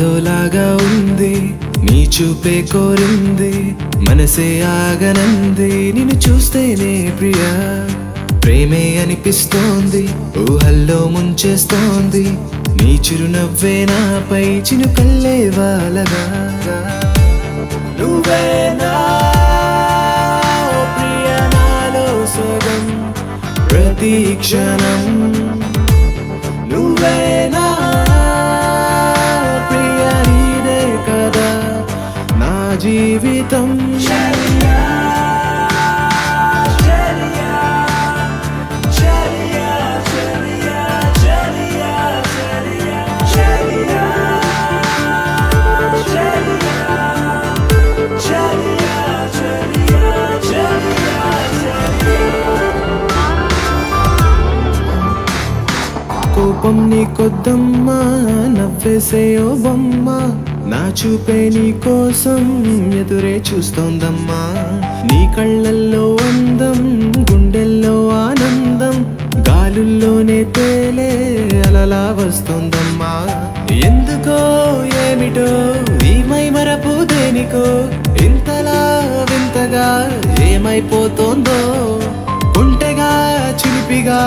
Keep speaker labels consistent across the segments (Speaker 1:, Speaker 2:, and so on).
Speaker 1: ఏదోలాగా ఉంది నీ చూపే కోరింది మనసే ఆగనంది నిన్ను చూస్తేనే ప్రియా ప్రేమే అనిపిస్తోంది ఊహల్లో ముంచేస్తోంది నీ చిరునవ్వే నాపై చినుకల్లే వాలగా నువ్వేనా ఓ ప్రియా నాలో సగం ప్రతి క్షణం నువ్వేనా ప్రియా నీదే కదా నా జీవితం కోపం నీ కొద్దమ్మా నవ్వేసే ఓ బొమ్మ నా చూపే నీ కోసం ఎదురే చూస్తోందమ్మా నీ కళ్ళల్లో అందం గుండెల్లో ఆనందం గాలుల్లోనే తేలే అలలా వస్తోందమ్మా ఎందుకో ఏమిటో ఈ మైమరపు దేనికో ఇంతలా వింతగా ఏమైపోతోందో ఒంటెగా చిలిపిగా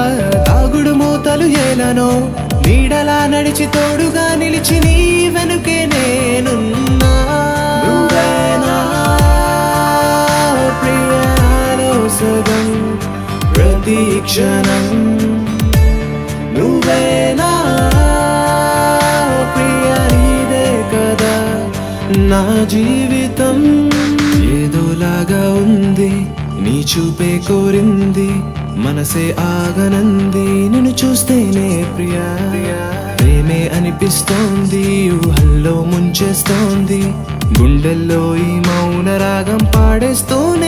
Speaker 1: తాగుడు మూతలు ఏలనో నీడలా నడిచి తోడుగా నిలిచి నీ వెనుకే నేనున్నా నువ్వేనా ప్రియాలో సగం ప్రతి క్షణం నువ్వేనా ప్రియా నీదే కదా నా జీవితం ఏదోలాగా ఉంది నీ చూపే కోరింది మనసే ఆగనంది నిన్ను చూస్తేనే ప్రియా ప్రేమే అనిపిస్తోంది ఊహల్లో ముంచేస్తోంది గుండెల్లో ఈ మౌన రాగం పాడేస్తూనే